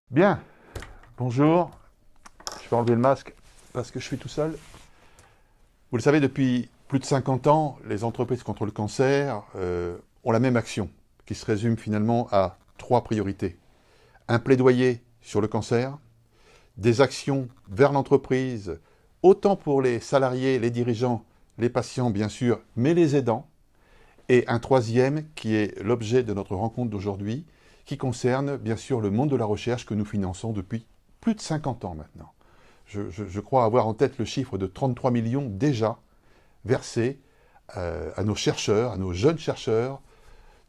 Bien, bonjour. Je vais enlever le masque parce que je suis tout seul. Vous le savez, depuis plus de 50 ans, les entreprises contre le cancer ont la même action, qui se résume finalement à 3 priorités. Un plaidoyer sur le cancer, des actions vers l'entreprise, autant pour les salariés, les dirigeants, les patients bien sûr, mais les aidants. Et un troisième qui est l'objet de notre rencontre d'aujourd'hui, qui concerne bien sûr le monde de la recherche que nous finançons depuis plus de 50 ans maintenant. Je crois avoir en tête le chiffre de 33 millions déjà versés à nos chercheurs, à nos jeunes chercheurs,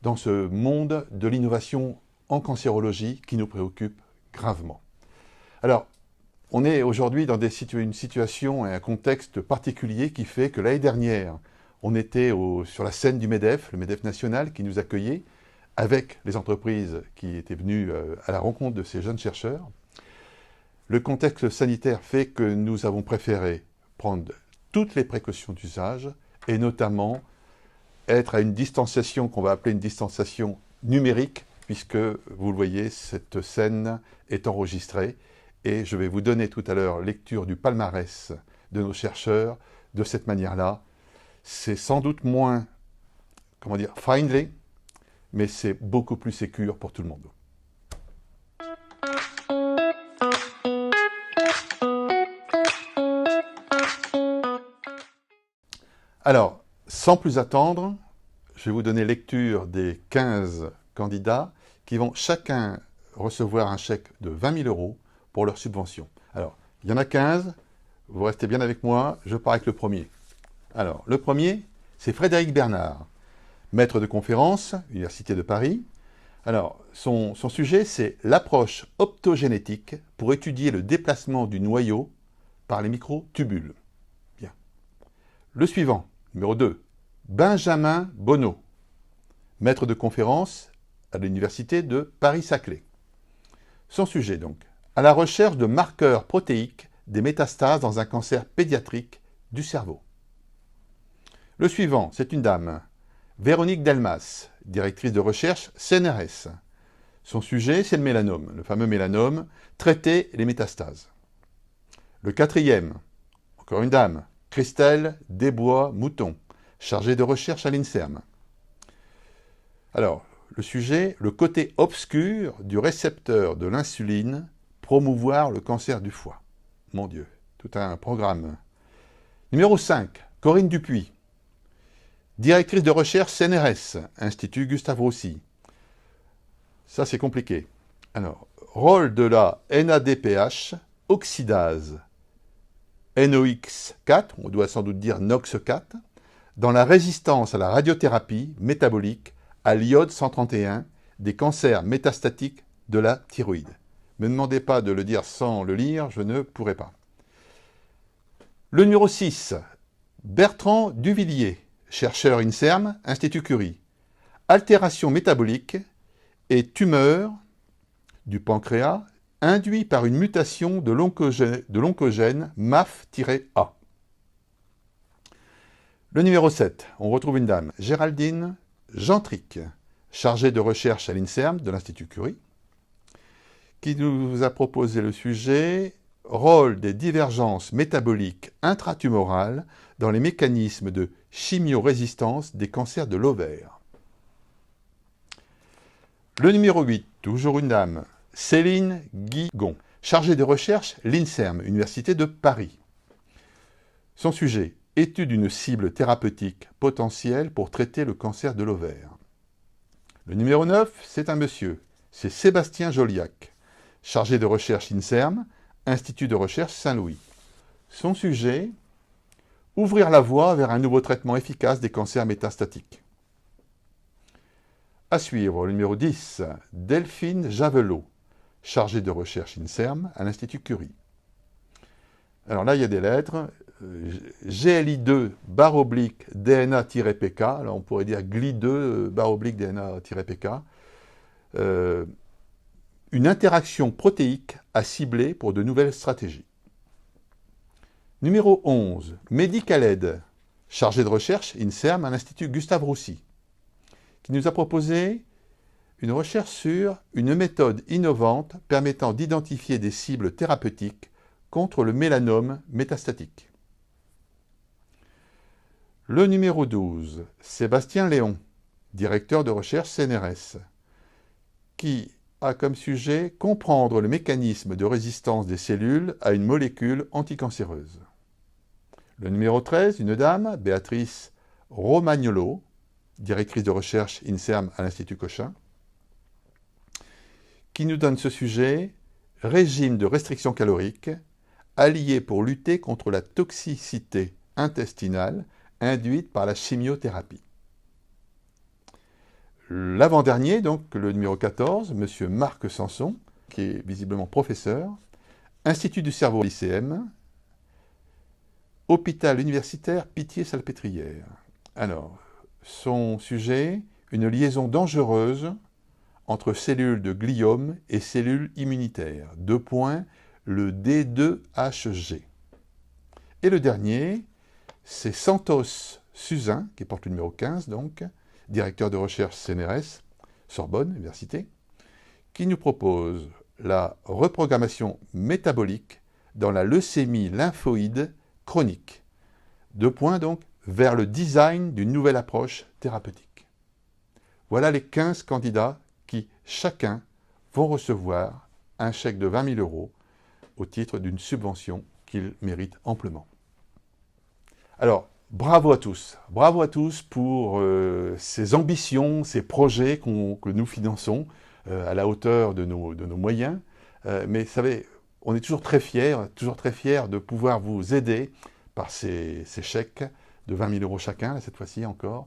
dans ce monde de l'innovation en cancérologie qui nous préoccupe gravement. Alors, on est aujourd'hui dans une situation et un contexte particulier qui fait que l'année dernière, on était sur la scène du MEDEF, le MEDEF national, qui nous accueillait, avec les entreprises qui étaient venues à la rencontre de ces jeunes chercheurs. Le contexte sanitaire fait que nous avons préféré prendre toutes les précautions d'usage et notamment être à une distanciation qu'on va appeler une distanciation numérique, puisque, vous le voyez, cette scène est enregistrée et je vais vous donner tout à l'heure lecture du palmarès de nos chercheurs de cette manière-là. C'est sans doute moins, friendly, mais c'est beaucoup plus sécure pour tout le monde. Alors, sans plus attendre, je vais vous donner lecture des 15 candidats qui vont chacun recevoir un chèque de 20 000 € pour leur subvention. Alors, il y en a 15, vous restez bien avec moi, je pars avec le premier. Alors, le premier, c'est Frédéric Bernard, maître de conférence, Université de Paris. Alors, son sujet, c'est l'approche optogénétique pour étudier le déplacement du noyau par les microtubules. Bien. Le suivant, numéro 2, Benjamin Bonneau, maître de conférence à l'Université de Paris-Saclay. Son sujet, donc, à la recherche de marqueurs protéiques des métastases dans un cancer pédiatrique du cerveau. Le suivant, c'est une dame, Véronique Delmas, directrice de recherche CNRS. Son sujet, c'est le mélanome, le fameux mélanome, traiter les métastases. Le quatrième, encore une dame, Christelle Desbois-Mouton, chargée de recherche à l'INSERM. Alors, le sujet, le côté obscur du récepteur de l'insuline, promouvoir le cancer du foie. Mon Dieu, tout un programme. Numéro 5, Corinne Dupuis, directrice de recherche CNRS, Institut Gustave Roussy. Ça, c'est compliqué. Alors, rôle de la NADPH, oxydase, NOx4, on doit sans doute dire NOx4, dans la résistance à la radiothérapie métabolique à l'iode 131 des cancers métastatiques de la thyroïde. Ne me demandez pas de le dire sans le lire, je ne pourrai pas. Le numéro 6, Bertrand Duvillier, chercheur INSERM, Institut Curie. Altération métabolique et tumeur du pancréas induit par une mutation de l'oncogène MAF-A. Le numéro 7, on retrouve une dame, Géraldine Gentric, chargée de recherche à l'INSERM de l'Institut Curie, qui nous a proposé le sujet « Rôle des divergences métaboliques intratumorales dans les mécanismes de chimiorésistance des cancers de l'ovaire ». Le numéro 8, toujours une dame, Céline Guigon, chargée de recherche l'INSERM, Université de Paris. Son sujet, étude d'une cible thérapeutique potentielle pour traiter le cancer de l'ovaire. Le numéro 9, c'est un monsieur, c'est Sébastien Joliac, chargé de recherche INSERM, Institut de recherche Saint-Louis. Son sujet, ouvrir la voie vers un nouveau traitement efficace des cancers métastatiques. À suivre, le numéro 10, Delphine Javelot, chargée de recherche INSERM à l'Institut Curie. Alors là, il y a des lettres. GLI2/DNA-PK, alors on pourrait dire GLI2/DNA-PK. Une interaction protéique à cibler pour de nouvelles stratégies. Numéro 11, Mehdi Khaled, chargé de recherche INSERM à l'Institut Gustave Roussy. qui nous a proposé une recherche sur une méthode innovante permettant d'identifier des cibles thérapeutiques contre le mélanome métastatique. Le numéro 12, Sébastien Léon, directeur de recherche CNRS, qui a comme sujet comprendre le mécanisme de résistance des cellules à une molécule anticancéreuse. Le numéro 13, une dame, Béatrice Romagnolo, directrice de recherche INSERM à l'Institut Cochin, qui nous donne ce sujet, régime de restriction calorique, allié pour lutter contre la toxicité intestinale induite par la chimiothérapie. L'avant-dernier, donc le numéro 14, M. Marc Sanson, qui est visiblement professeur, Institut du cerveau lycéen, hôpital universitaire Pitié-Salpêtrière. Alors, son sujet, une liaison dangereuse entre cellules de gliome et cellules immunitaires. Deux points, le D2HG. Et le dernier, c'est Santos Suzin, qui porte le numéro 15 donc, directeur de recherche CNRS, Sorbonne Université, qui nous propose la reprogrammation métabolique dans la leucémie lymphoïde chronique. Deux points donc, vers le design d'une nouvelle approche thérapeutique. Voilà les 15 candidats qui, chacun, vont recevoir un chèque de 20 000 € au titre d'une subvention qu'ils méritent amplement. Alors, bravo à tous pour ces ambitions, ces projets que nous finançons à la hauteur de nos moyens. Mais vous savez, on est toujours très fiers de pouvoir vous aider par ces chèques de 20 000 € chacun, cette fois-ci encore,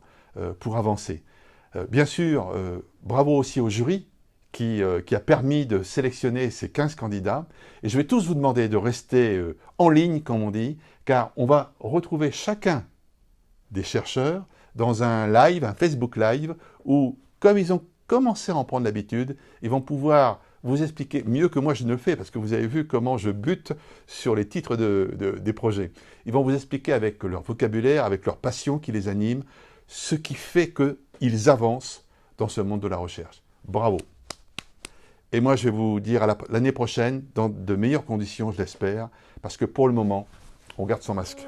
pour avancer. Bien sûr, bravo aussi au jury qui a permis de sélectionner ces 15 candidats. Et je vais tous vous demander de rester en ligne, comme on dit, car on va retrouver chacun des chercheurs dans un live, un Facebook Live, où, comme ils ont commencé à en prendre l'habitude, ils vont pouvoir vous expliquer mieux que moi je ne le fais, parce que vous avez vu comment je bute sur les titres des projets. Ils vont vous expliquer avec leur vocabulaire, avec leur passion qui les anime, ce qui fait qu'ils avancent dans ce monde de la recherche. Bravo! Et moi, je vais vous dire à l'année prochaine, dans de meilleures conditions, je l'espère, parce que pour le moment, on garde son masque.